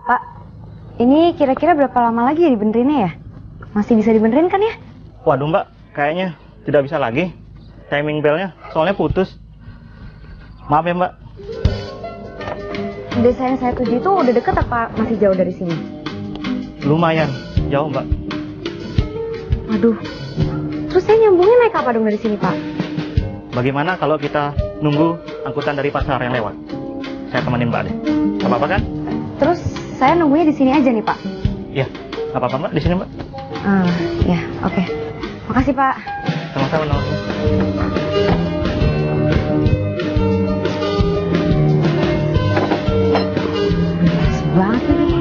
Pak, ini kira-kira berapa lama lagi ya dibenerinnya ya? Masih bisa dibenerin kan ya? Waduh mbak, kayaknya tidak bisa lagi. Timing belnya soalnya putus. Maaf ya mbak. Desa yang saya tuju itu udah deket apa masih jauh dari sini? Lumayan jauh mbak. Aduh, terus saya nyambungnya naik apa dong dari sini Pak? Bagaimana kalau kita nunggu angkutan dari pasar yang lewat? Saya temenin mbak deh. Gak apa-apa kan? Terus saya nunggunya di sini aja nih Pak? Iya, gak apa-apa mbak, di sini mbak. Ya, oke. Makasih Pak. Sama-sama. Pas banget ini.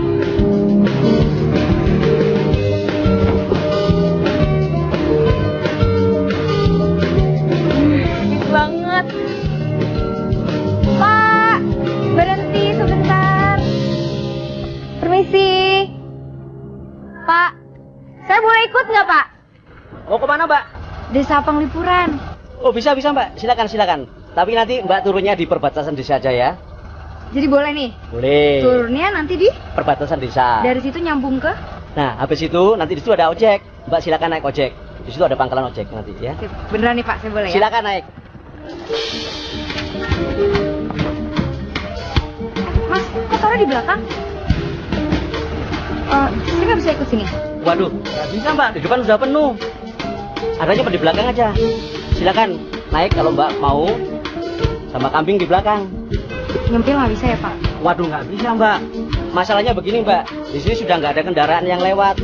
Banget. Pak, berhenti sebentar. Permisi. Pak, saya boleh ikut nggak Pak? Mau kemana mbak? Desa Penglipuran. Oh bisa mbak, silakan. Tapi nanti mbak turunnya di perbatasan desa aja ya. Jadi boleh nih? Boleh. Turunnya nanti di? Perbatasan desa. Dari situ nyambung ke? Nah habis itu nanti di situ ada ojek. Mbak silakan naik ojek. Di situ ada pangkalan ojek nanti ya. Beneran nih Pak, saya boleh ya? Silakan naik. Mas, kok taruh di belakang? Saya nggak bisa ikut sini. Waduh, nggak bisa mbak, di depan sudah penuh. Adanya di belakang aja. Silakan naik kalau mbak mau. Sama kambing di belakang. Nyempil nggak bisa ya Pak? Waduh nggak bisa mbak. Masalahnya begini mbak, di sini sudah nggak ada kendaraan yang lewat.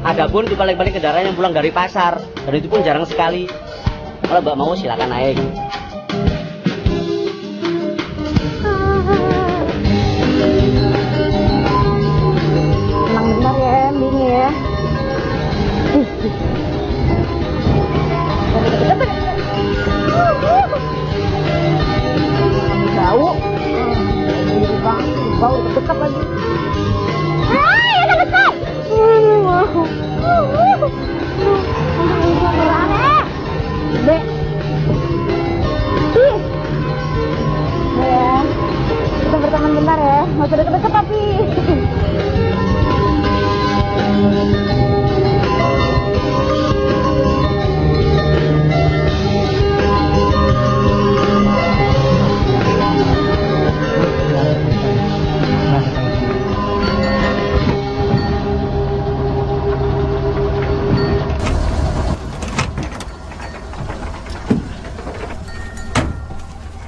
Adapun itu paling-paling kendaraan yang pulang dari pasar, dan itu pun jarang sekali. Kalau mbak mau silakan naik. Emang benar ya, Bini ya. Bau. Bau dekat lagi. Hai, ada dekat. Dek. Ya. Kita berteman bentar ya. Nggak usah deket-deket tapi.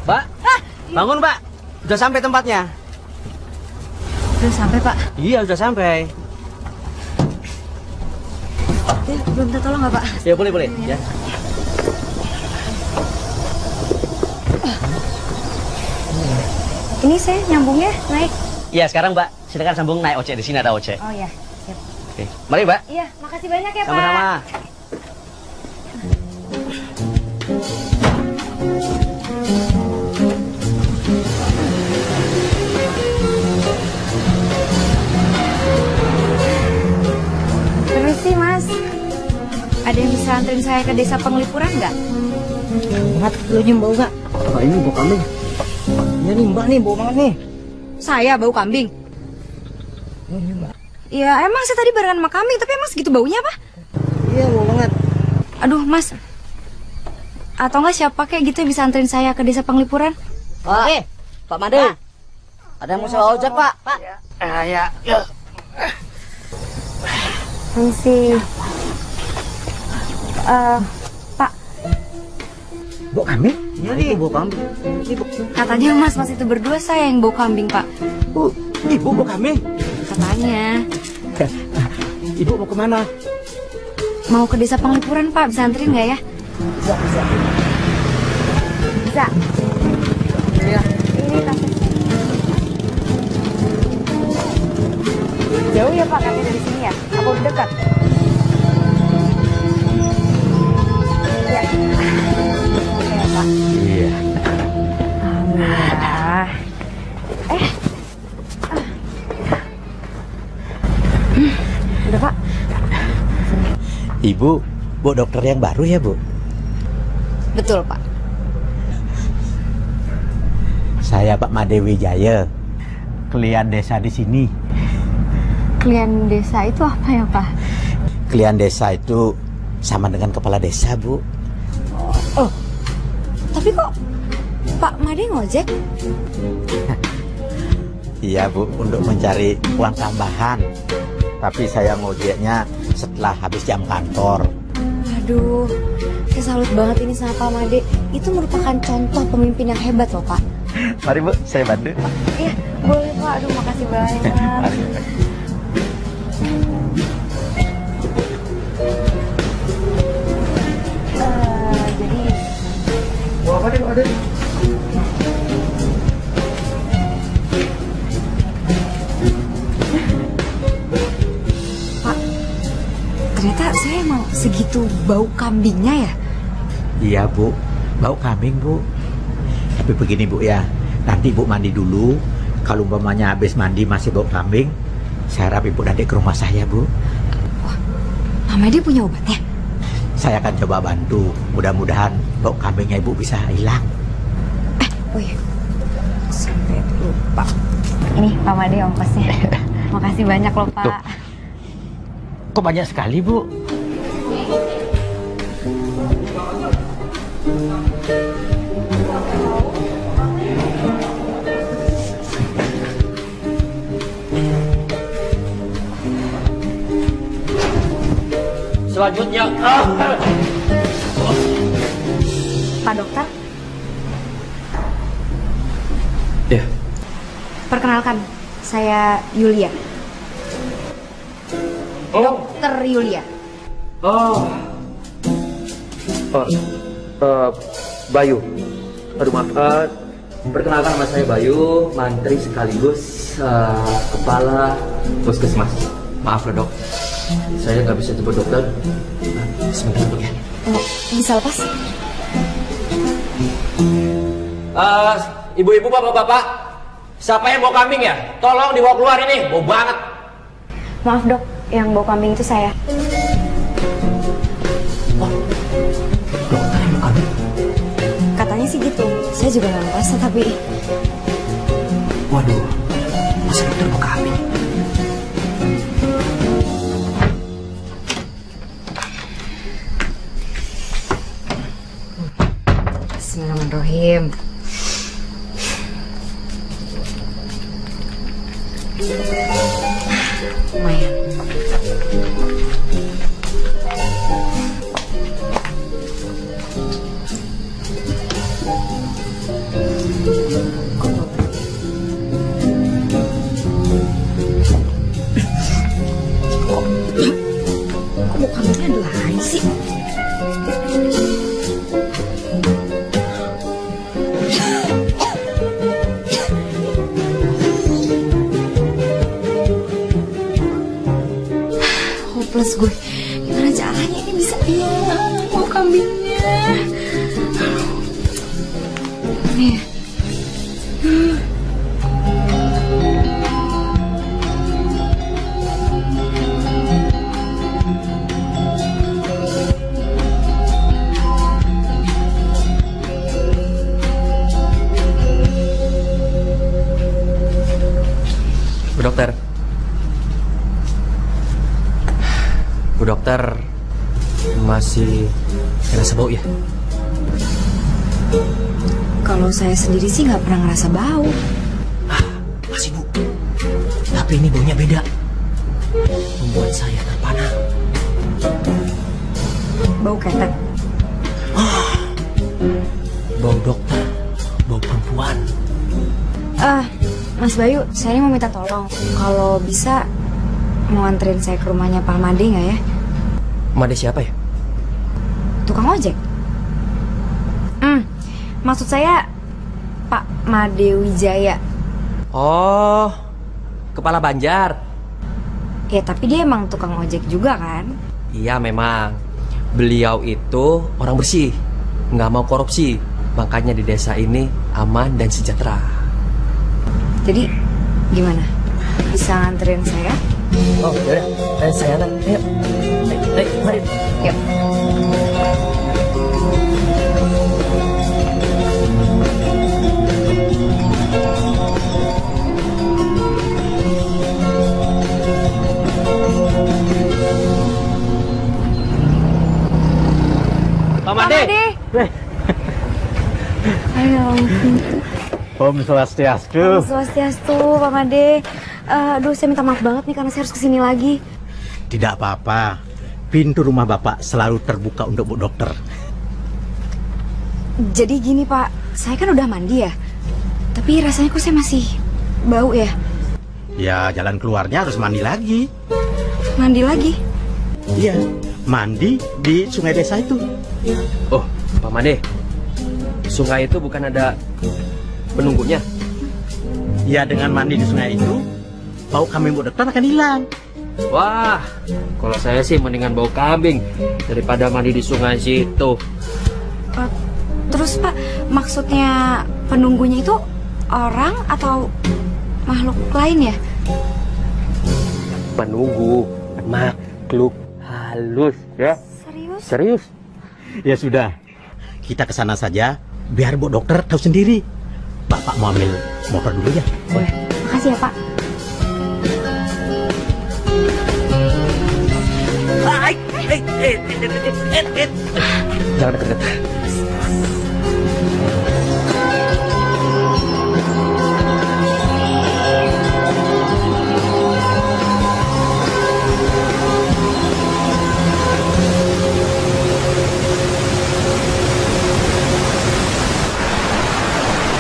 Mbak, bangun mbak. Udah sampai tempatnya. Udah sampai Pak. Iya udah sampai. Belum minta tolong nggak Pak? Ya boleh ya. Ini saya nyambungnya naik. Iya sekarang mbak, silakan sambung naik ojek, di sini ada ojek. Oh ya, siap. Oke, mari mbak. Iya, makasih banyak ya Pak. Sama-sama. Permisi Mas, ada yang bisa anterin saya ke desa Penglipuran nggak? Mat, lu nyium bau nggak? Oh, ini bau kambing. Iya nih mbak nih, bau banget nih. Saya bau kambing? Oh, ini mbak. Ya emang saya tadi barengan sama kambing, tapi emang segitu baunya apa? Iya bau banget. Aduh Mas, atau nggak siapa kayak gitu yang bisa anterin saya ke desa Penglipuran? Pak, Pak Made. Ada yang mau sewa ojek pak? Pak. Ya. Misi. Pak, Bau kambing? Iya nih. Itu bau kambing. Ini bau. katanya mas itu berdua saya yang bau kambing Pak. Ibu bau kambing? Katanya. Ibu mau kemana? Mau ke desa Penglipuran Pak, bisa anterin nggak ya? Bisa. Bisa. Iya. Ini tasnya. Jauh ya Pak, katanya dari sini ya? Apa udah dekat? Ya. Oke ya Pak. Iya. Alhamdulillah. Udah Pak. Ibu, bu dokter yang baru ya bu? Betul Pak. Saya Pak Made Wijaya, klien desa di sini. Klien desa itu apa ya, Pak? Klien desa itu sama dengan kepala desa, Bu. Oh, tapi kok Pak Made ngojek? Iya, Bu, untuk mencari uang tambahan. Tapi saya ngojeknya setelah habis jam kantor. Aduh, saya salut banget ini sama Pak Made. Itu merupakan contoh pemimpin yang hebat loh, Pak. Mari, Bu, saya bantu. Iya, boleh Pak. Aduh, makasih banyak. Mari. Jadi, Wah, apa deh, ada? Pak, ternyata saya emang segitu bau kambingnya ya? Iya, Bu, bau kambing, Bu. Tapi begini, Bu, ya. Nanti Ibu mandi dulu. Kalau umpamanya habis mandi masih bau kambing, saya harap Ibu nanti ke rumah saya, Bu. Pak Made punya obatnya? Saya akan coba bantu. Mudah-mudahan bau kambingnya Ibu bisa hilang. Oh iya, sampai lupa. Ini Pak Made ongkosnya. Makasih banyak loh, Pak. Tuh. Kok banyak sekali, Bu? Selanjutnya, Pak Dokter, ya. perkenalkan, saya Yulia. Dokter Yulia. Bayu. Aduh maaf. Perkenalkan nama saya Bayu, mantri sekaligus kepala puskesmas. Maaf loh dok, saya nggak bisa jemput dokter. Sebentar dok ya. Bisa lepas? Ibu-ibu, bapak-bapak, siapa yang bawa kambing ya? Tolong dibawa keluar ini, bau banget. Maaf dok, yang bau kambing itu saya. Dokter yang bawa kambing? Katanya sih gitu, saya juga nggak merasa tapi... Waduh, masa dokter bawa kambing? Bismillahirrahmanirrahim. Lumayan. Kok mau kambingnya ada lain sih? Hopeless gue. Gimana caranya ini bisa hilang bau kambingnya? Nih. Bu dokter. Bu dokter masih ngerasa bau ya? Kalau saya sendiri sih nggak pernah ngerasa bau. Masih Bu. Tapi ini baunya beda. Membuat saya terpana. Bau ketek. Bau dokter. Bau perempuan. Mas Bayu, saya mau minta tolong. Kalau bisa mau anterin saya ke rumahnya Pak Made nggak ya? Made siapa ya? Tukang ojek. Maksud saya Pak Made Wijaya. Oh, kepala Banjar. Ya tapi dia emang tukang ojek juga kan? Iya memang. Beliau itu orang bersih, nggak mau korupsi. Makanya di desa ini aman dan sejahtera. Jadi gimana? Bisa nganterin saya? Oh, yaudah. Saya antar. Ayo. Ayo, mari. Yuk. Om Swastiastu. Swastiastu, Pak Made. Aduh, saya minta maaf banget nih karena saya harus kesini lagi. Tidak apa-apa. Pintu rumah Bapak selalu terbuka untuk Bu Dokter. Jadi gini Pak, saya kan udah mandi ya. Tapi rasanya kok saya masih bau ya. Ya, jalan keluarnya harus mandi lagi. Mandi lagi? Iya, mandi di sungai desa itu. Oh, Pak Made, sungai itu bukan ada penunggunya? Ya, dengan mandi di sungai itu, bau kambing Bu Dokter akan hilang. Wah, kalau saya sih mendingan bau kambing daripada mandi di sungai situ. Terus Pak, maksudnya penunggunya itu orang atau makhluk lain ya? Penunggu, makhluk halus ya. Serius? Serius? Ya sudah, kita ke sana saja biar Bu Dokter tahu sendiri. Bapak mau ambil motor dulu ya? Boleh. Makasih ya Pak. Jangan deket-deket.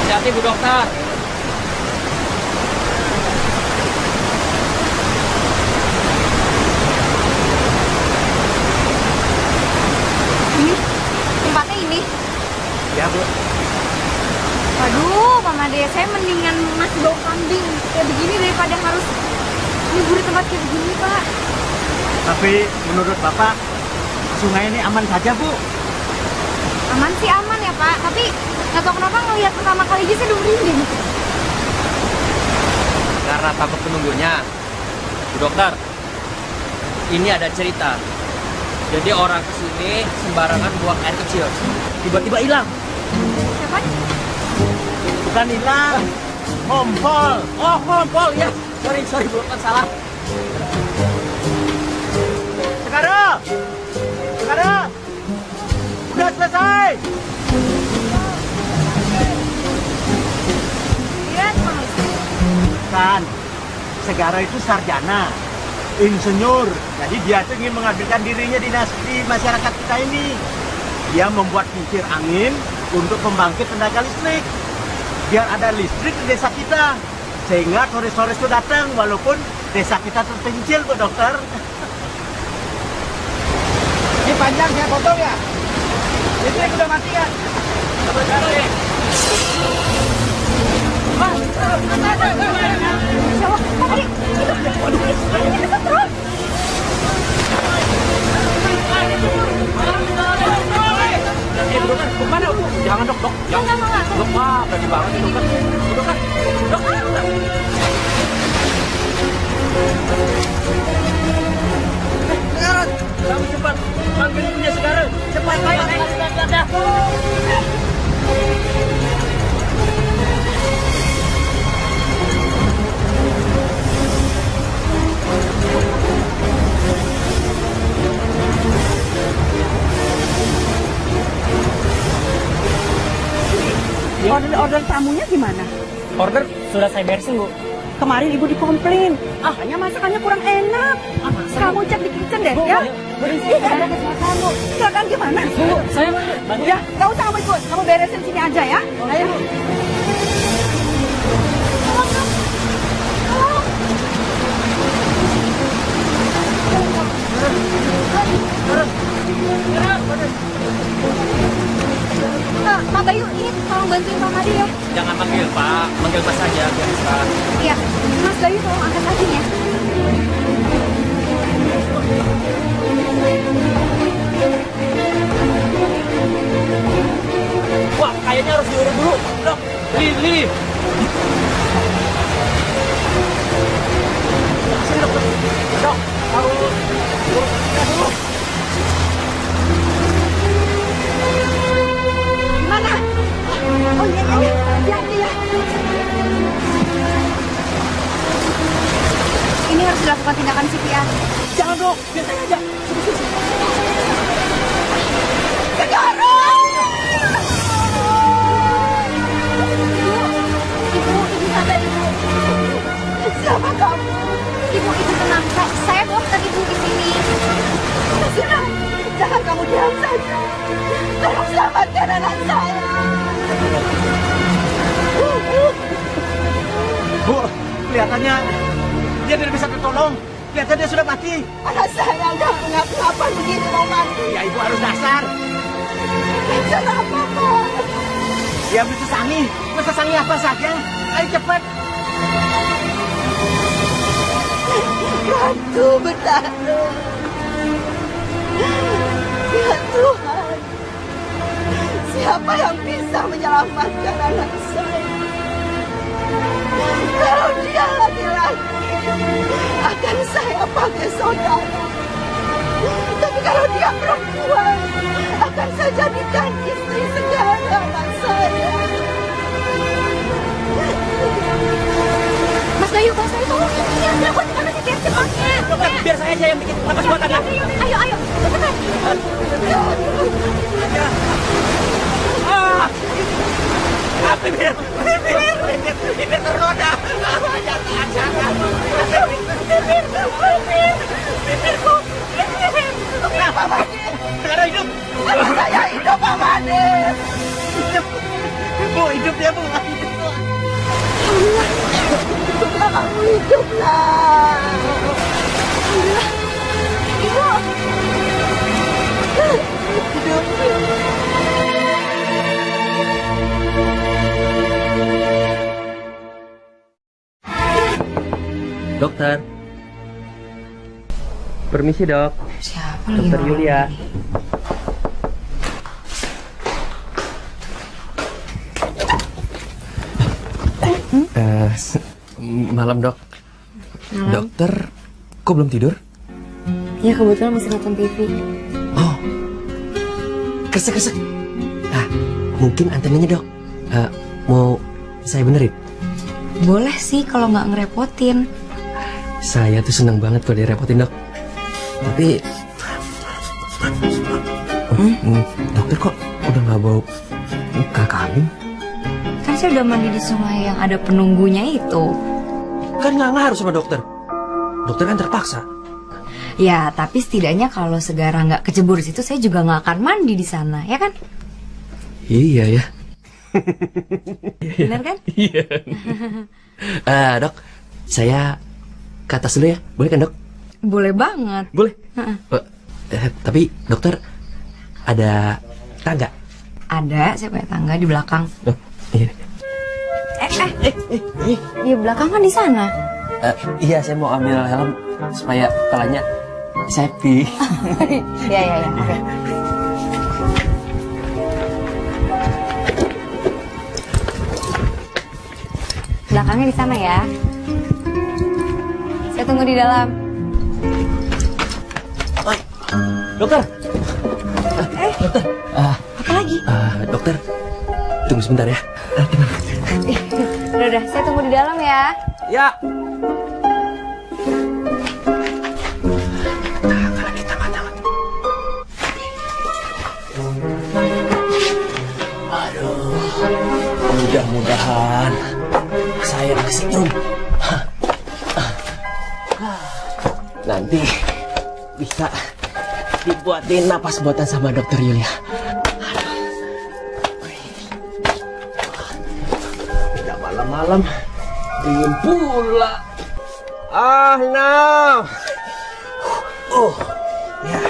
Hati-hati Bu Dokter. Ini tempatnya ini. Ya Bu. Waduh, Pak Made, saya mendingan masih bau kambing kayak begini daripada harus nyebur di tempat kayak begini, Pak. Tapi menurut Bapak, sungai ini aman saja Bu? Aman sih aman ya, Pak. Tapi nggak tahu kenapa ngelihat pertama kali aja saya udah merinding. Karena takut penunggunya. Bu Dokter, ini ada cerita. Jadi orang kesini sembarangan buang air kecil, tiba-tiba hilang. Siapa? Bukan hilang, ngompol. Oh, ngompol ya. Sorry Bu Dokter, salah. Sekarang, udah selesai. Iya, Pak. Kan, Segara itu sarjana, insinyur. Jadi dia tuh ingin mengabdikan dirinya di masyarakat kita ini. Dia membuat kincir angin untuk pembangkit tenaga listrik. Biar ada listrik di desa kita. Sehingga turis-turis itu datang walaupun desa kita terpencil, Bu Dokter. Ini panjang saya potong ya. Listrik udah mati ya. Kemana Bu? Jangan dok. Jangan. Dok, wah, berani banget nih dokter. Dok. Kamu cepat panggil punya sekarang. Cepat, ayo. Order tamunya gimana? Order sudah saya beresin Bu. Kemarin ibu dikomplain, hanya masakannya kurang enak. Kamu cek di kitchen deh, ya. Ih, ada kesalahan Bu. Silakan gimana? Bu, saya Ya, nggak usah kamu ikut. Kamu beresin sini aja ya. Ayo. Pak Bayu, ini tolong bantuin Pak Made ya. jangan manggil Pak, manggil Mas saja biar bisa. Iya, Mas Bayu tolong angkat kakinya. Wah, kayaknya harus diurut dulu. Dok, Lili. Sini dok. Dok, harus urutnya dulu. Mana? Oh iya. Ya. Ini harus dilakukan tindakan CPR. Jangan dok, biasain aja. Kedorong! diam saja. Tolong selamatkan anak saya. Bu, kelihatannya dia tidak bisa tertolong. Kelihatannya dia sudah mati. Anak saya nggak ngapa-ngapa begini mau mati. Ya ibu harus dasar. Cara apa, Pak? Dia beli sesangi. Sesangi apa saja. Ayo cepat. Ratu Betara. Ya Tuhan, siapa yang bisa menyelamatkan anak saya? Kalau dia laki-laki, akan saya pakai saudara. Tapi kalau dia perempuan, akan saya jadikan istri segala anak saya. Mas Bayu, tolong ya, lakukan anaknya cepatnya. Dokter, biar saya aja yang bikin napas buatan ya. Ayo, cepetan. Bibir tergoda. Bibirku. Kenapa, Mani? Sekarang hidup. Saya hidup, Pak Mani. Bu, hidup dia, Bu. Kamu hiduplah. Ibu. Dokter. Permisi, Dok. Siapa lagi? Dokter Yulia. Malam, Dok. Malam. Dokter, kok belum tidur? Ya kebetulan masih nonton TV. Oh, kresek-kresek. Mungkin antenanya, Dok. Mau saya benerin? Boleh sih kalau nggak ngerepotin. Saya tuh seneng banget kalau direpotin, Dok. Tapi dokter kok udah nggak bau muka kambing? Kan saya udah mandi di sungai yang ada penunggunya itu. Kan nggak ngaruh sama dokter. Dokter kan terpaksa. Ya, tapi setidaknya kalau Segara nggak kecebur di situ, saya juga nggak akan mandi di sana, ya kan? Iya ya. Benar kan? Iya. Dok, saya ke atas dulu ya. Boleh kan, Dok? Boleh banget. Boleh. Tapi dokter ada tangga? Ada, saya punya tangga di belakang. Oh, iya. Di belakang kan di sana. Iya, saya mau ambil helm supaya kepalanya safety. Ya, oke. Belakangnya di sana ya. Saya tunggu di dalam. Dokter. Dokter. Apa lagi? Dokter, tunggu sebentar ya. Udah, saya tunggu di dalam ya. Ya. Mudah-mudahan saya kesetrum. Nanti bisa dibuatin napas buatan sama dokter Yulia. Udah malam-malam dingin pula. Nah. Ya.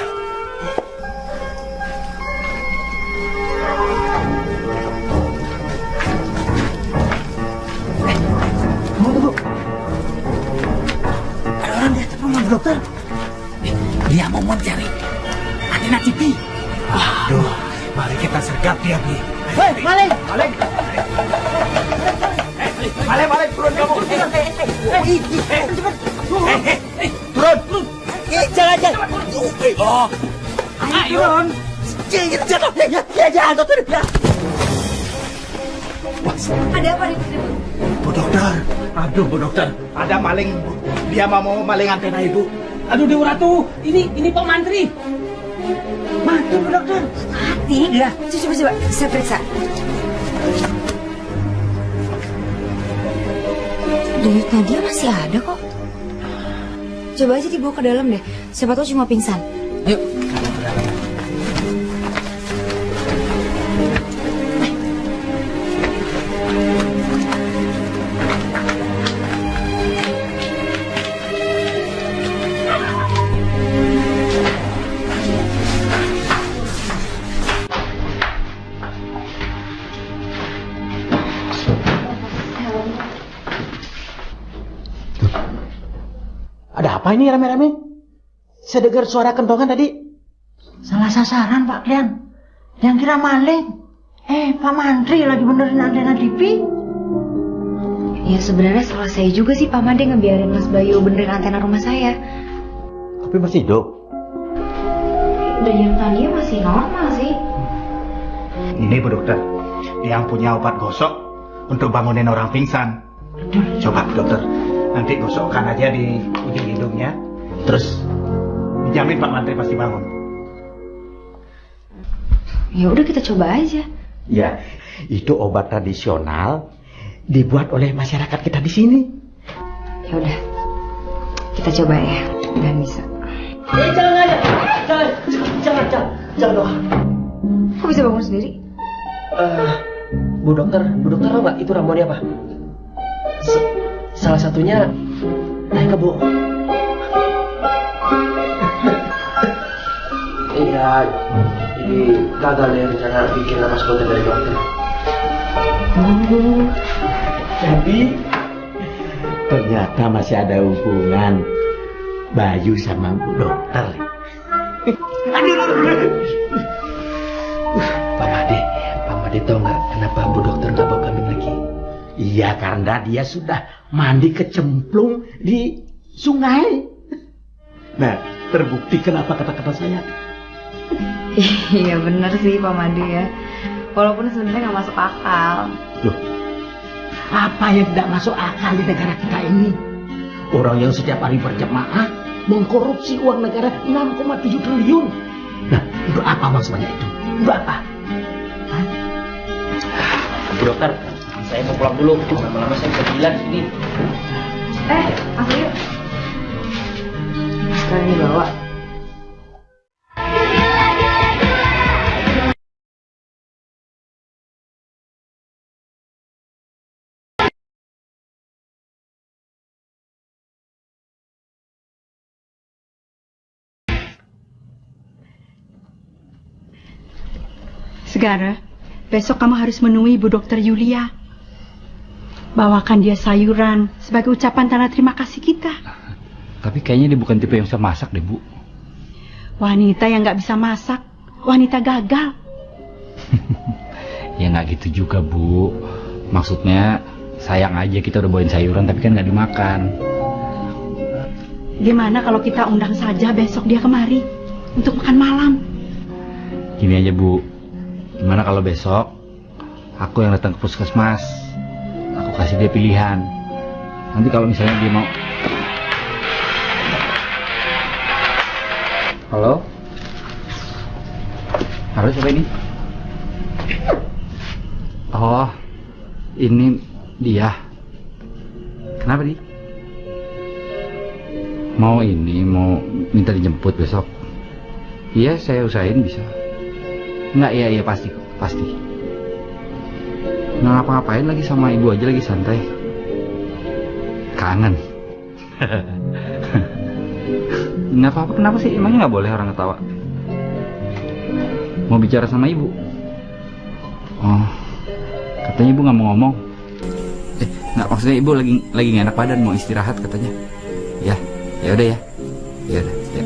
Dokter, dia mau mencari antena TV. Waduh, mari kita sergap dia, Bi. Hei, Maleng! Maleng, turun kamu. Turun. Jangan. Oh, ayo. Jangan, dokter. Ada apa nih? Bu dokter, aduh Bu dokter, ada maling. Dia mau maling antena ibu. Aduh Dewa Ratu, ini Pak Mantri. Mati Bu dokter. Mati? Iya. Coba, saya periksa. Denyutnya dia masih ada kok. Coba aja dibawa ke dalam deh. Siapa tahu cuma pingsan. Yuk. Apa ini rame-rame? Saya dengar suara kentongan tadi. Salah sasaran Pak Klian. Yang kira maling. Pak Mandri lagi benerin antena TV. Ya sebenarnya salah saya juga sih Pak Made ngebiarin Mas Bayu benerin antena rumah saya. Tapi masih hidup. Denyut nadinya masih normal sih. Ini Bu Dokter, yang punya obat gosok untuk bangunin orang pingsan. Coba Bu Dokter, nanti gosokkan aja di ujung hidungnya. Terus dijamin Pak Mantri pasti bangun. Ya udah kita coba aja. Ya, itu obat tradisional dibuat oleh masyarakat kita di sini. Ya udah, kita coba ya. Dan bisa. Jangan dong. Kok bisa bangun sendiri? Bu dokter tahu nggak itu ramuannya apa? Salah satunya naik ke Bu. Iya, ini gagal ya rencana bikin nama konten dari dokter. Jadi ternyata masih ada hubungan Bayu sama Bu Dokter. Pak Made tahu nggak kenapa Bu Dokter nggak bawa kambing lagi? Iya, karena dia sudah mandi kecemplung di sungai. Nah, terbukti kenapa kata-kata saya. Iya bener sih Pak Made ya. Walaupun sebenarnya nggak masuk akal. Loh, apa yang tidak masuk akal di negara kita ini? Orang yang setiap hari berjamaah mengkorupsi uang negara 6,7 triliun. Nah, untuk apa maksudnya itu? Untuk apa? Hah? Bu dokter, saya mau pulang dulu. Lama-lama saya bisa bilang sini. Masuk yuk. Sekarang dibawa. Segara, besok kamu harus menemui Bu Dokter Yulia. Bawakan dia sayuran sebagai ucapan tanda terima kasih kita. Tapi kayaknya dia bukan tipe yang bisa masak deh, Bu. Wanita yang nggak bisa masak, wanita gagal. Ya nggak gitu juga, Bu. Maksudnya sayang aja kita udah bawain sayuran tapi kan nggak dimakan. Gimana kalau kita undang saja besok dia kemari untuk makan malam? Gini aja, Bu. Gimana kalau besok aku yang datang ke puskesmas, aku kasih dia pilihan. Nanti kalau misalnya dia mau. Halo? Halo, siapa ini? Oh, ini dia. Kenapa, Di? Mau minta dijemput besok? Iya, saya usahain bisa. Enggak, iya pasti. Nggak ngapa-ngapain lagi sama ibu aja, lagi santai. Kangen. Nggak apa-apa, kenapa sih? Emangnya nggak boleh orang ketawa? Mau bicara sama ibu? Oh, katanya ibu nggak mau ngomong. Nggak, maksudnya ibu lagi nggak enak badan, mau istirahat katanya. Ya udah ya. Ya udah. Ya.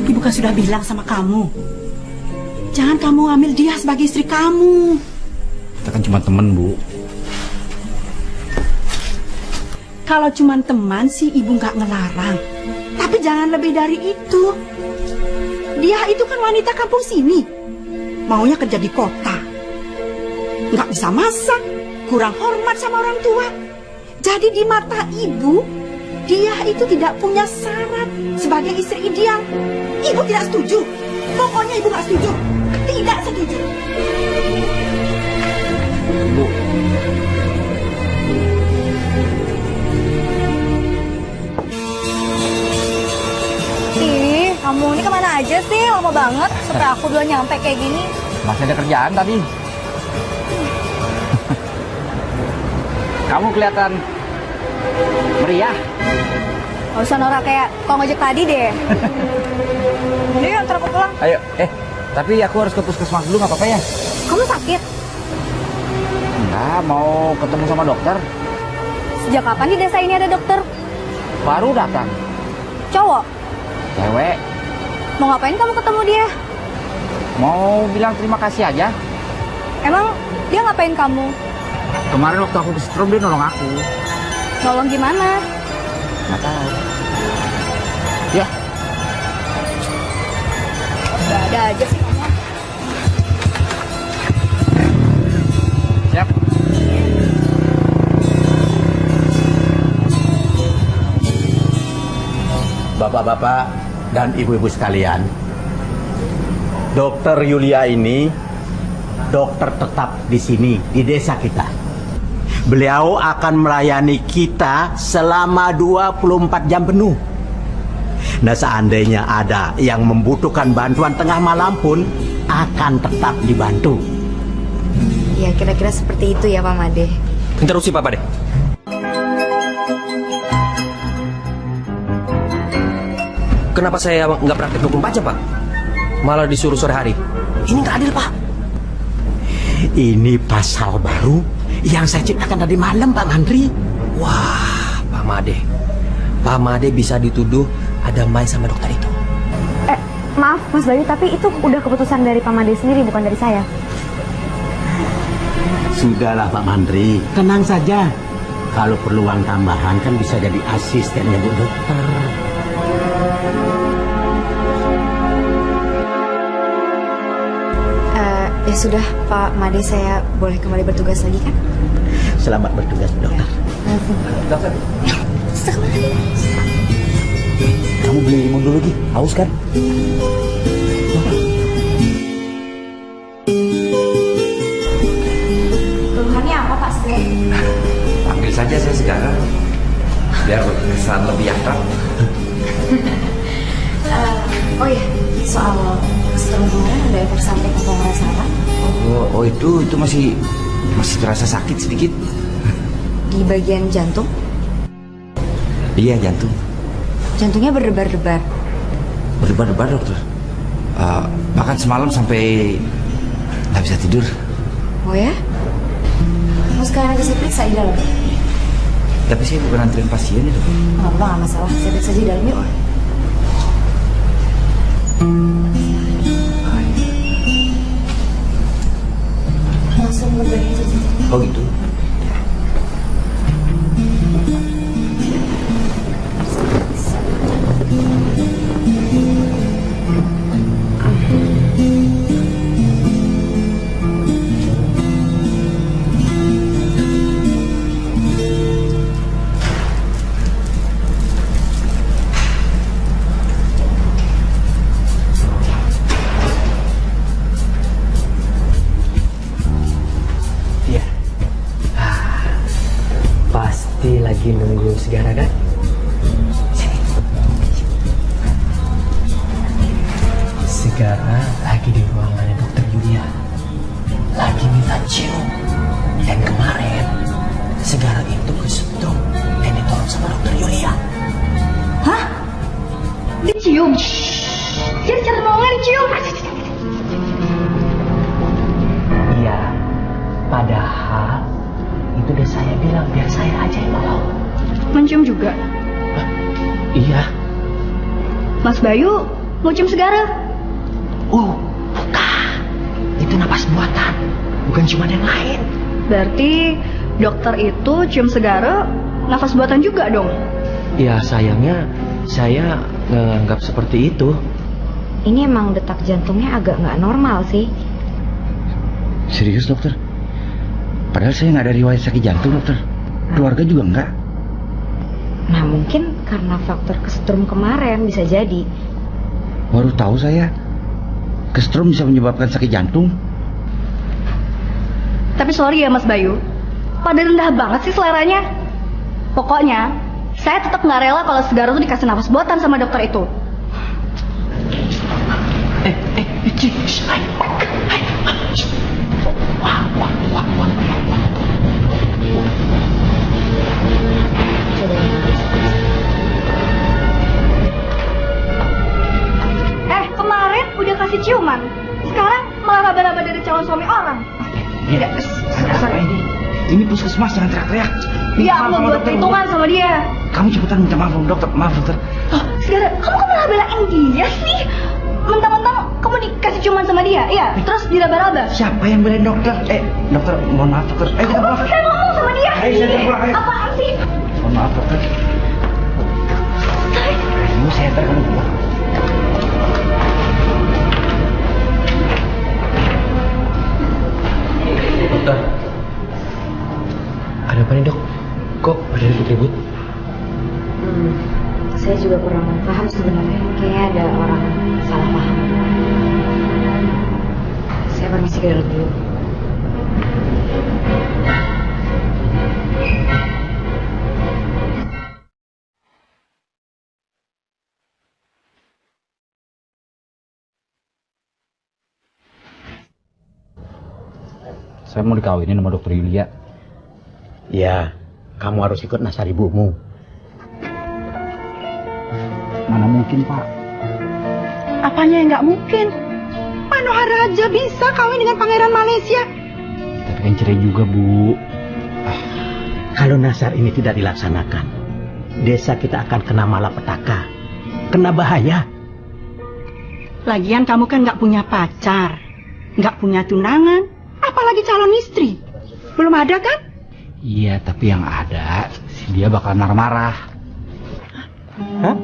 Ibu kan sudah bilang sama kamu, jangan kamu ambil dia sebagai istri kamu. Kita kan cuma temen, Bu. Kalau cuma teman sih ibu nggak ngelarang. Tapi jangan lebih dari itu. Dia itu kan wanita kampung sini. Maunya kerja di kota. Nggak bisa masak, kurang hormat sama orang tua. Jadi di mata ibu, dia itu tidak punya syarat sebagai istri ideal. Ibu tidak setuju. Pokoknya ibu nggak setuju. Tidak setuju. Bu. Ih, kamu ini kemana aja sih? Lama banget sampai aku belum nyampe kayak gini. Masih ada kerjaan tadi. Kamu kelihatan meriah. Gak usah norak kayak kau ngojek tadi deh. Ini yuk, ntar aku pulang. Ayo, tapi aku harus ke puskesmas dulu, nggak apa-apa ya? Kamu sakit? Enggak, mau ketemu sama dokter. Sejak kapan di desa ini ada dokter? Baru datang. Cowok? Cewek. Mau ngapain kamu ketemu dia? Mau bilang terima kasih aja. Emang dia ngapain kamu? Kemarin waktu aku kesetrum dia nolong aku. Nolong gimana? Nggak tahu. Ya. Udah ada aja sih kamu. Siap. Bapak-bapak dan ibu-ibu sekalian, Dokter Yulia ini dokter tetap di sini, di desa kita. Beliau akan melayani kita selama 24 jam penuh. Nah, seandainya ada yang membutuhkan bantuan tengah malam pun akan tetap dibantu. Ya kira-kira seperti itu ya Pak Made. Interupsi Pak Made. Kenapa saya nggak praktek 24 jam, Pak? Malah disuruh sore hari. Ini nggak adil, Pak. Ini pasal baru yang saya ciptakan tadi malam, Pak Mandri. Wah, Pak Made. Pak Made bisa dituduh ada main sama dokter itu. Maaf Mas Bayu, tapi itu udah keputusan dari Pak Made sendiri, bukan dari saya. Sudahlah Pak Mandri, tenang saja. Kalau perlu uang tambahan kan bisa jadi asistennya Bu Dokter. Ya sudah Pak Made, saya boleh kembali bertugas lagi kan? Selamat bertugas Bu Dokter. Dokter. Kamu beli limun dulu Gi, haus kan? Keluhannya apa Pak Segera? Panggil saja saya Segara. Biar kesan lebih akrab. Oh iya, soal setelah kemarin ada efek samping atau ngerasa apa? Oh itu masih terasa sakit sedikit. Di bagian jantung? Iya, jantung. Jantungnya berdebar-debar. Berdebar-debar dokter. Bahkan semalam sampai nggak bisa tidur. Oh ya? Mau sekarang aja saya periksa di dalam. Tapi saya bukan anterin pasien itu. Nggak apa-apa, nggak masalah. Saya periksa aja di dalam yuk. Langsung berbagi aja. Oh gitu. Pasti lagi nunggu Segara kan? Segara lagi di ruangannya Dokter Yulia. Lagi minta cium. Dan kemarin Segara itu kesetrum dan ditolong sama Dokter Yulia. Hah? Dicium? Jadi cara nolongnya dicium? Iya, padahal itu udah saya bilang biar saya aja yang nolong. Mencium juga? Iya. Mas Bayu mau cium Segara? Bukan. Itu napas buatan, bukan cuma yang lain. Berarti dokter itu cium Segara nafas buatan juga dong? Ya sayangnya saya nganggap seperti itu. Ini emang detak jantungnya agak nggak normal sih. Serius dokter? Padahal saya nggak ada riwayat sakit jantung dokter. Keluarga juga nggak. Nah mungkin karena faktor kesetrum kemarin bisa jadi. Baru tahu saya. Kesetrum bisa menyebabkan sakit jantung. Tapi sorry ya Mas Bayu, pada rendah banget sih seleranya. Pokoknya saya tetap nggak rela kalau Segara tuh dikasih nafas buatan sama dokter itu. Kemarin udah kasih ciuman, sekarang malah kabar-kabar dari calon suami orang. Ini puskesmas puskesmas, jangan teriak-teriak. Iya, aku mau buat perhitungan sama dia. Kamu cepetan minta maaf sama dokter. Maaf dokter. Oh, Segara, kamu kok malah belain dia sih? Mentang-mentang kamu dikasih ciuman sama dia, iya? Terus diraba-raba. Siapa yang belain dokter? Dokter, mohon maaf dokter. Ayo kita pulang. Saya ngomong sama dia. Ayo kita pulang. Ayo. Apaan sih? Mohon maaf dokter. Ayo saya antar kamu pulang. Dokter, ada apa nih dok? Kok pada ribut-ribut? Saya juga kurang paham sebenarnya. Kayaknya ada orang salah paham. Saya permisi ke dalam dulu. Saya mau dikawinin sama dokter Yulia. Ya, kamu harus ikut nasar ibumu. Mana mungkin Pak? Apanya yang nggak mungkin? Manohara aja bisa kawin dengan pangeran Malaysia. Tapi kan cerai juga Bu. Kalau nasar ini tidak dilaksanakan, desa kita akan kena malapetaka, kena bahaya. Lagian kamu kan nggak punya pacar, nggak punya tunangan, apalagi calon istri. Belum ada kan? Iya, tapi yang ada dia bakal marah-marah. Hah?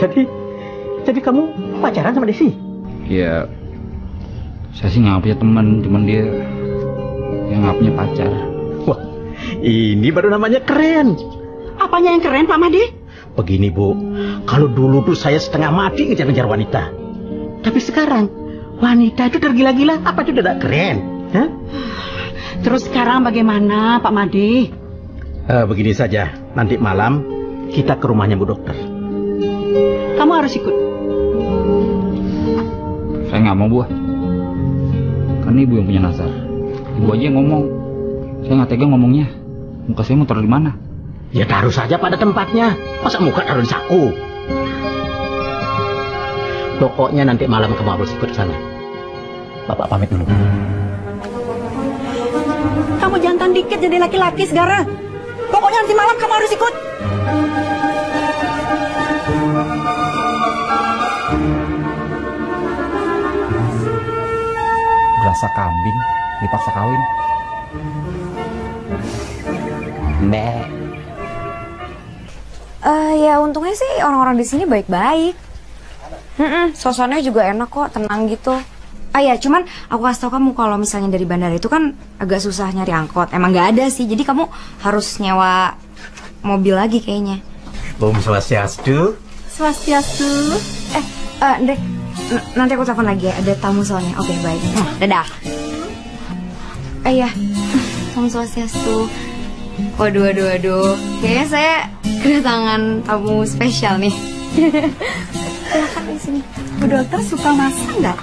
Jadi kamu pacaran sama Desi? Ya, saya sih nggak punya teman, cuman dia yang nggak punya pacar. Wah, ini baru namanya keren. Apanya yang keren Pak Made? Begini Bu, kalau dulu tuh saya setengah mati ngejar-ngejar wanita. Tapi sekarang, wanita itu tergila-gila, apa itu tidak keren? Hah? Terus sekarang bagaimana Pak Made? Begini saja, nanti malam kita ke rumahnya Bu Dokter. Kamu harus ikut. Saya nggak mau Bu. Kan ibu yang punya nasar. Ibu aja yang ngomong. Saya nggak tega ngomongnya. Muka saya mau taruh di mana? Ya taruh saja pada tempatnya. Masa muka taruh di saku? Pokoknya nanti malam kamu harus ikut ke sana. Bapak pamit dulu. Kamu jantan dikit jadi laki-laki Segara. Pokoknya nanti malam kamu harus ikut. Berasa kambing dipaksa kawin. Mbak. Ya untungnya sih orang-orang di sini baik-baik. Suasananya juga enak kok, tenang gitu. Ya cuman aku kasih tau kamu kalau misalnya dari bandara itu kan agak susah nyari angkot. Emang nggak ada sih, jadi kamu harus nyewa mobil lagi kayaknya. Om Swastiastu. Swastiastu. Ndre, nanti aku telepon lagi ya, ada tamu soalnya. Oke, baik. Dadah. Iya, Om Swastiastu. Waduh. Kayaknya saya kedatangan tamu spesial nih. Silakan di sini. Bu Dokter suka masak nggak?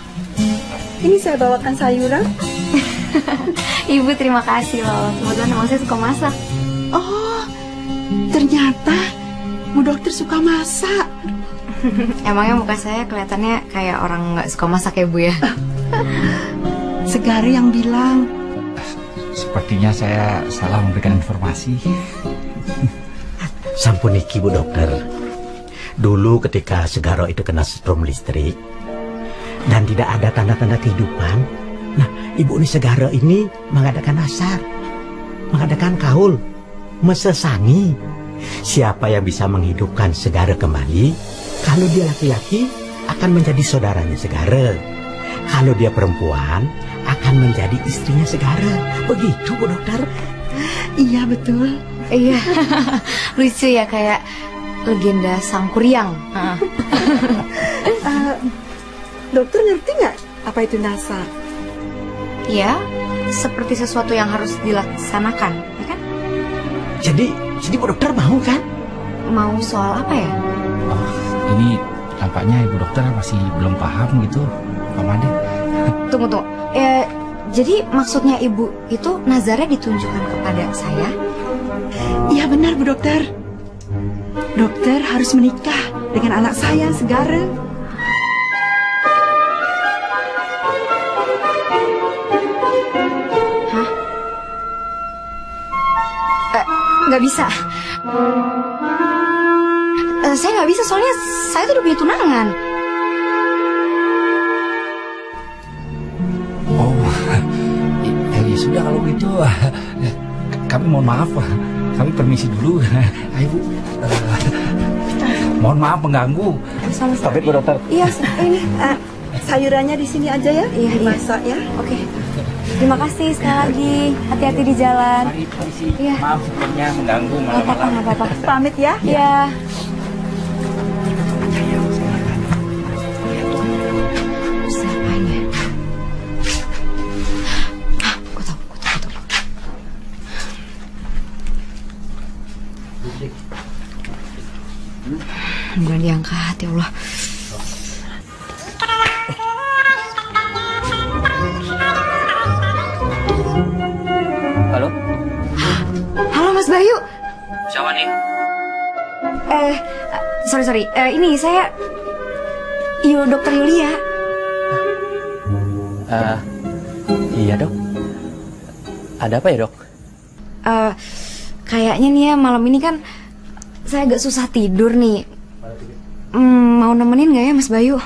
Ini saya bawakan sayuran. Ibu terima kasih loh. Kebetulan emang saya suka masak. Oh, ternyata Bu Dokter suka masak. Emangnya muka saya kelihatannya kayak orang nggak suka masak ya Bu ya? Segara yang bilang. Sepertinya saya salah memberikan informasi. Sampuniki Bu Dokter. Dulu ketika Segaro itu kena strom listrik dan tidak ada tanda-tanda kehidupan, nah Ibu ini Segaro ini mengadakan nasar, mengadakan kaul, mesesangi. Siapa yang bisa menghidupkan Segara kembali? Kalau dia laki-laki akan menjadi saudaranya Segara. Kalau dia perempuan akan menjadi istrinya Segara. Begitu Bu Dokter. Iya betul. Iya, lucu ya kayak legenda Sangkuriang. Dokter ngerti nggak apa itu nasar? Ya, seperti sesuatu yang harus dilaksanakan, ya kan? Jadi Bu Dokter mau kan? Mau soal apa ya? Ini tampaknya Ibu Dokter masih belum paham gitu, Pak Made. Tunggu. Jadi maksudnya Ibu itu nazarnya ditunjukkan kepada saya? Iya benar Bu Dokter. Dokter harus menikah dengan anak saya Segara. Hah? Nggak bisa. Saya nggak bisa soalnya saya tuh udah punya tunangan. Oh, ya sudah kalau gitu. Kami mohon maaf, kami permisi dulu. Ayo Bu. Mohon maaf mengganggu. Sama-sama. Pamit Bu Dokter. Iya, ini sayurannya di sini aja ya. Iya, dimasak ya. Oke. Terima kasih sekali lagi. Hati-hati di jalan. Permisi. Iya. Maaf sebelumnya mengganggu Nggak apa-apa, malam-malam. nggak apa-apa. Pamit ya. Iya. Siapain ya? Gue tahu. Belum diangkat, ya Allah. Halo? Halo Mas Bayu. Siapa nih? Sorry. Ini saya Dokter Yulia. Iya dok. Ada apa ya dok? Kayaknya nih ya malam ini kan saya agak susah tidur nih. Mau nemenin nggak ya Mas Bayu?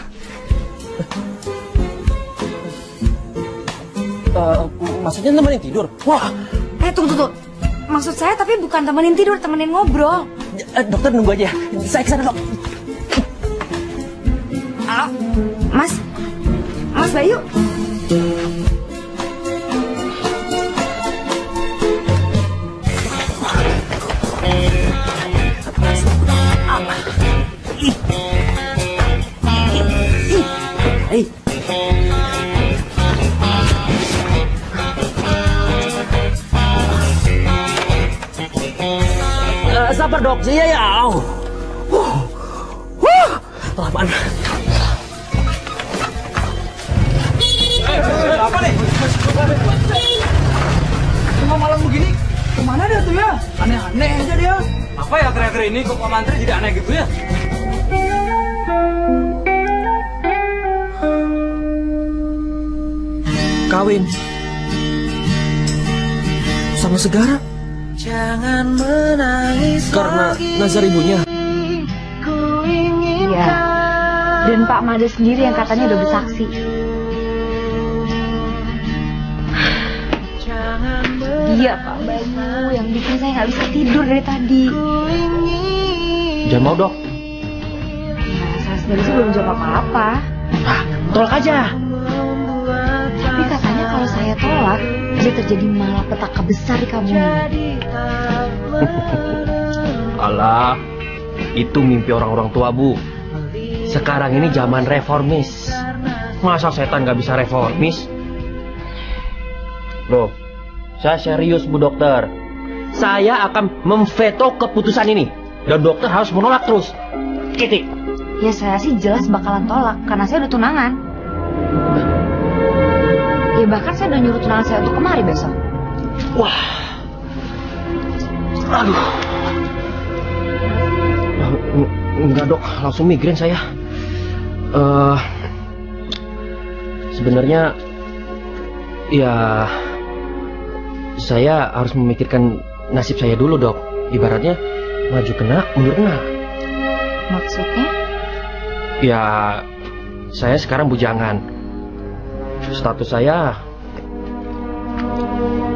Maksudnya nemenin tidur? Wah, Tunggu. Maksud saya tapi bukan temenin tidur, temenin ngobrol. dokter nunggu aja. Saya kesana dok. Halo, Mas Bayu. Hei. Sabar dok, saya ya. Kelamaan. Apa nih? Tengah malam begini, kemana dia tuh ya? Aneh-aneh aja dia. Apa ya akhir-akhir ini kok Pak Mantri jadi aneh gitu ya? Kawin sama Segara. Jangan menangis Karena nazar ibunya. Iya. Dan Pak Made sendiri yang katanya udah bersaksi. Dia Pak Bayu yang bikin saya nggak bisa tidur dari tadi. Jangan mau dok. Nah, saya sendiri sih belum jawab apa-apa. Tolak aja. Tapi katanya kalau saya tolak, bisa terjadi malapetaka besar di kampung ini. Alah, itu mimpi orang-orang tua Bu. Sekarang ini zaman reformis. Masa setan nggak bisa reformis? Loh, saya serius Bu Dokter. Saya akan memveto keputusan ini. Dan dokter harus menolak terus. Titik. Ya saya sih jelas bakalan tolak, karena saya udah tunangan. Ya bahkan saya udah nyuruh tunangan saya untuk kemari besok. Wah. Aduh. Enggak dok, langsung migrain saya. Sebenarnya ya saya harus memikirkan nasib saya dulu dok. Ibaratnya maju kena, mundur kena. Maksudnya? Ya saya sekarang bujangan. Status saya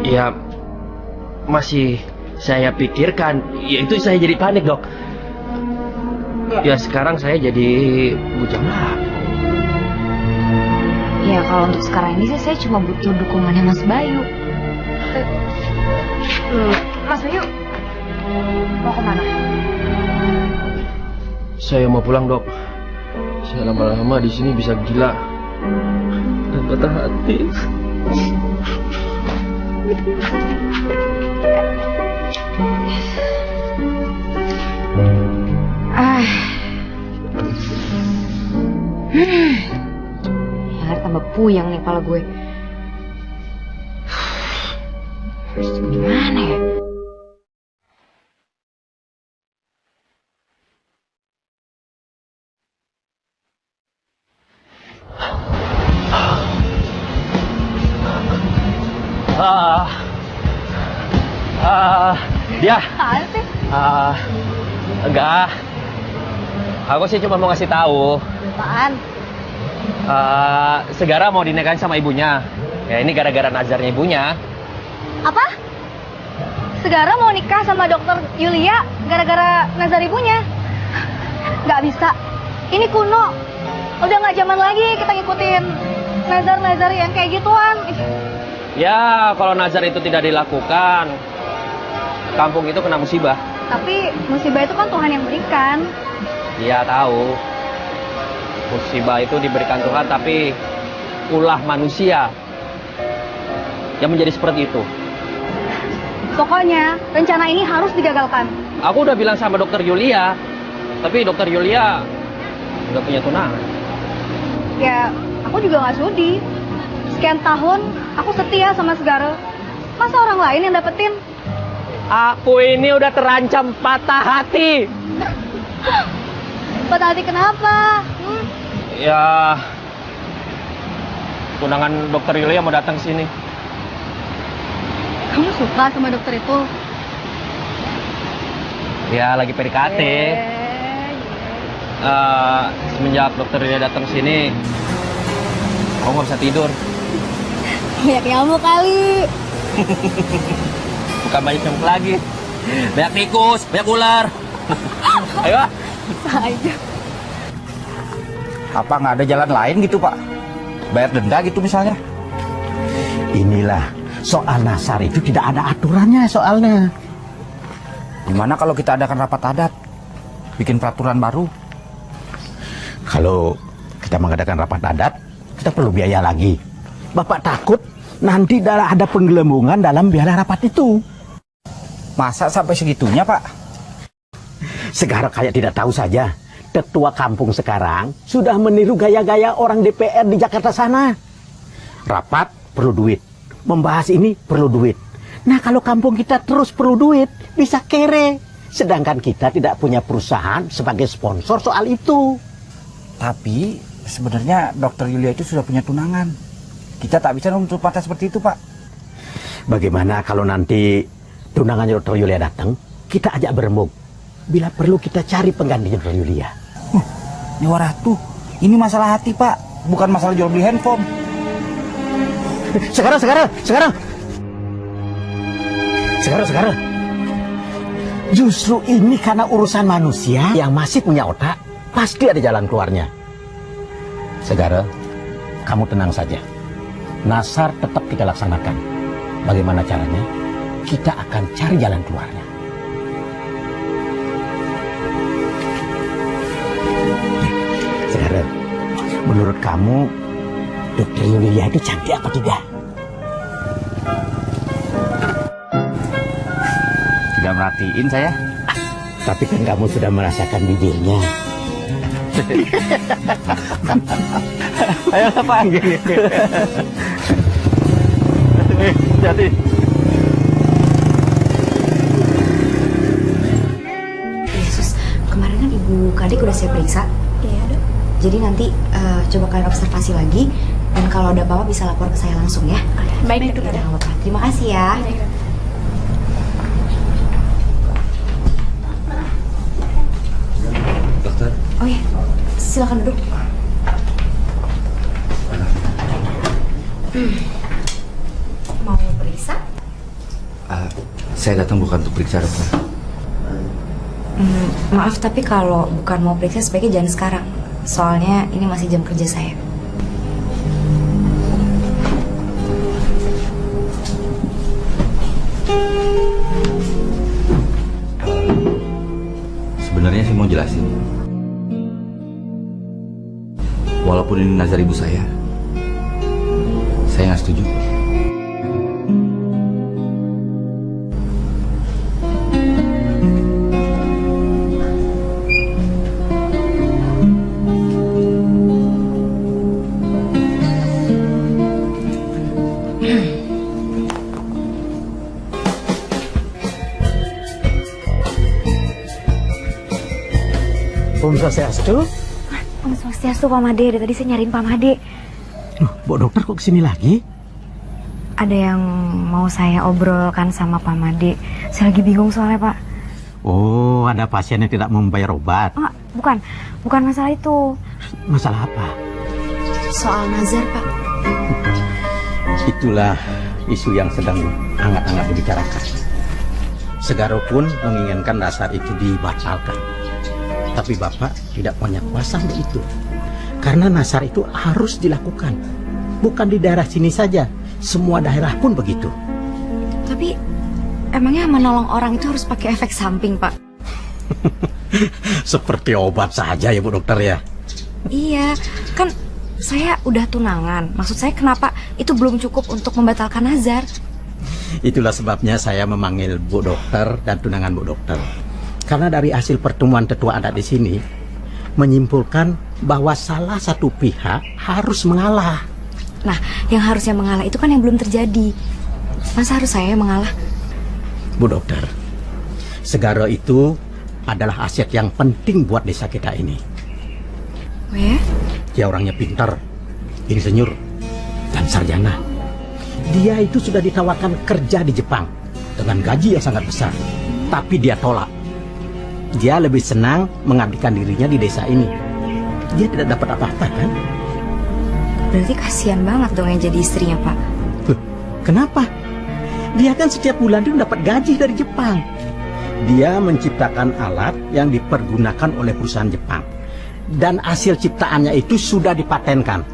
ya masih saya pikirkan. Ya itu saya jadi panik dok. Ya sekarang saya jadi bujang lah. Ya kalau untuk sekarang ini saya cuma butuh dukungannya Mas Bayu. Mas Bayu, mau kemana? Saya mau pulang dok. Saya lama-lama di sini bisa gila dan patah hati. Ya tambah puyang nih kepala gue. Gimana ya? Ya. Apaan sih? Enggak. Aku sih cuma mau ngasih tahu. Apaan? Segara mau dinikahin sama ibunya. Ya ini gara-gara nazarnya ibunya. Apa? Segara mau nikah sama dokter Yulia gara-gara nazar ibunya? Nggak bisa. Ini kuno. Udah nggak zaman lagi kita ngikutin nazar-nazar yang kayak gituan. Ya, kalau nazar itu tidak dilakukan, kampung itu kena musibah. Tapi musibah itu kan Tuhan yang berikan. Iya tahu. Musibah itu diberikan Tuhan, tapi ulah manusia yang menjadi seperti itu. Pokoknya rencana ini harus digagalkan. Aku udah bilang sama dokter Yulia, tapi dokter Yulia nggak punya tunangan. Ya, aku juga nggak sudi. Sekian tahun aku setia sama Segara. Masa orang lain yang dapetin? Aku ini udah terancam patah hati. Patah hati kenapa? Ya, tunangan dokter Yulia mau datang sini. Kamu suka sama dokter itu? Ya, lagi PDKT. Semenjak dokter Yulia datang sini, aku nggak bisa tidur. Banyak nyamuk kali. Bukan banyak nyamuk lagi, banyak tikus, banyak ular. Ayo. Aja. Apa nggak ada jalan lain gitu Pak? Bayar denda gitu misalnya? Inilah, soal nasar itu tidak ada aturannya soalnya. Gimana kalau kita adakan rapat adat? Bikin peraturan baru? Kalau kita mengadakan rapat adat, kita perlu biaya lagi. Bapak takut nanti ada penggelembungan dalam biaya rapat itu. Masa sampai segitunya Pak? Sekarang kayak tidak tahu saja. Ketua kampung sekarang sudah meniru gaya-gaya orang DPR di Jakarta sana. Rapat perlu duit, membahas ini perlu duit. Nah kalau kampung kita terus perlu duit, bisa kere. Sedangkan kita tidak punya perusahaan sebagai sponsor soal itu. Tapi sebenarnya dokter Yulia itu sudah punya tunangan. Kita tak bisa menutup mata seperti itu Pak. Bagaimana kalau nanti tunangannya dokter Yulia datang, kita ajak berembuk. Bila perlu kita cari pengganti dokter Yulia. Nyawa Ratu, ini masalah hati Pak, bukan masalah jual beli handphone. Sekarang. Justru ini karena urusan manusia yang masih punya otak, pasti ada jalan keluarnya. Segara, kamu tenang saja. Nasar tetap kita laksanakan. Bagaimana caranya? Kita akan cari jalan keluarnya. Segara, menurut kamu dokter Yulia itu cantik apa tidak? Tidak merhatiin saya. Tapi kan kamu sudah merasakan bibirnya. Ayo Pak. Jadi. Yesus, kemarin kan Ibu Kadek udah saya periksa. Iya dok. Jadi nanti coba kalian observasi lagi. Dan kalau ada apa-apa bisa lapor ke saya langsung ya. Baik dok. Udah, nggak apa-apa. Terima kasih ya. Dokter. Oh ya, silakan duduk. Mau periksa? Saya datang bukan untuk periksa dokter. Maaf, tapi kalau bukan mau periksa sebaiknya jangan sekarang. Soalnya ini masih jam kerja saya. Sebenarnya saya mau jelasin. Walaupun ini nazar ibu saya nggak setuju. Om Swastiastu. Om Swastiastu Pak Made, dari tadi saya nyariin Pak Made. Loh, Bu Dokter kok kesini lagi? ada yang mau saya obrolkan sama Pak Made. Saya lagi bingung soalnya, Pak. Oh, ada pasien yang tidak membayar obat. Oh, bukan masalah itu. Masalah apa? Soal nazar, Pak. Itulah isu yang sedang hangat-hangat dibicarakan. Segaro pun menginginkan nazar itu dibatalkan. Tapi Bapak tidak punya kuasa untuk itu. Karena nazar itu harus dilakukan. Bukan di daerah sini saja, semua daerah pun begitu. Tapi emangnya menolong orang itu harus pakai efek samping, Pak? Seperti obat saja ya Bu Dokter ya. Iya, kan saya udah tunangan. Maksud saya kenapa itu belum cukup untuk membatalkan nazar? Itulah sebabnya saya memanggil Bu Dokter dan tunangan Bu Dokter. Karena dari hasil pertemuan tetua adat di sini menyimpulkan bahwa salah satu pihak harus mengalah. Nah, yang harusnya mengalah itu kan yang belum terjadi. Masa harus saya yang mengalah? Bu Dokter, Segara itu adalah aset yang penting buat desa kita ini. Oh ya? Dia orangnya pintar, insinyur, dan sarjana. Dia itu sudah ditawarkan kerja di Jepang dengan gaji yang sangat besar, tapi dia tolak. Dia lebih senang mengabdikan dirinya di desa ini. Dia tidak dapat apa-apa kan? Berarti kasihan banget dong yang jadi istrinya, Pak. Loh, kenapa? Dia kan setiap bulan itu dapat gaji dari Jepang. Dia menciptakan alat yang dipergunakan oleh perusahaan Jepang. Dan hasil ciptaannya itu sudah dipatenkan.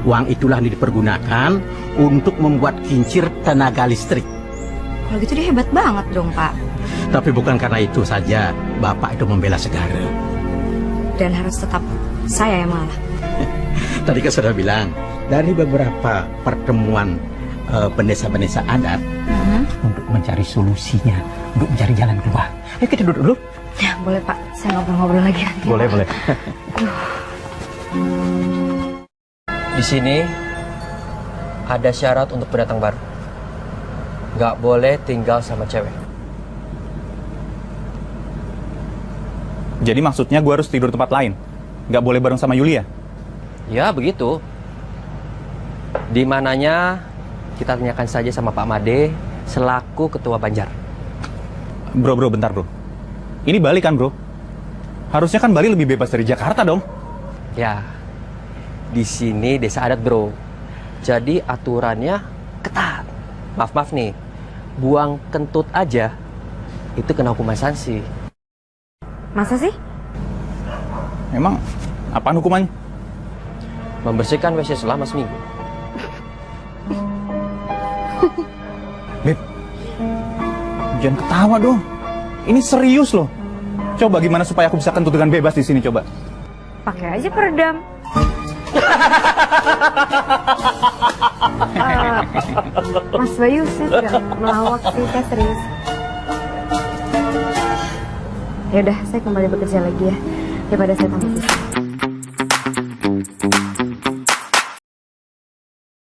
Uang itulah yang dipergunakan untuk membuat kincir tenaga listrik. Kalau gitu dia hebat banget dong, Pak. Tapi bukan karena itu saja Bapak itu membela Segara. Dan harus tetap saya yang mengalah. Tadi kan sudah bilang, dari beberapa pertemuan pendesa-pendesa adat untuk mencari solusinya, untuk mencari jalan keluar. Ayo kita duduk dulu. Ya, boleh Pak. Saya ngobrol-ngobrol lagi nanti. Boleh, boleh. Di sini ada syarat untuk pendatang baru. Nggak boleh tinggal sama cewek. Jadi maksudnya gue harus tidur tempat lain? Nggak boleh bareng sama Yulia? Ya, begitu. Di mananya kita tanyakan saja sama Pak Made selaku ketua Banjar. Bro, bentar bro. Ini Bali kan bro? Harusnya kan Bali lebih bebas dari Jakarta dong? Ya, di sini desa adat bro. Jadi aturannya ketat. Maaf nih, buang kentut aja itu kena hukuman sanksi. Masa sih? Emang apaan hukumannya? Membersihkan WC selama seminggu. Beb, jangan ketawa dong. Ini serius loh. Coba gimana supaya aku bisa kentut dengan bebas di sini coba? Pakai aja peredam. Mas Bayu, saya tidak melawak sih, saya serius. Ya udah, saya kembali bekerja lagi ya, daripada saya tambah pusing.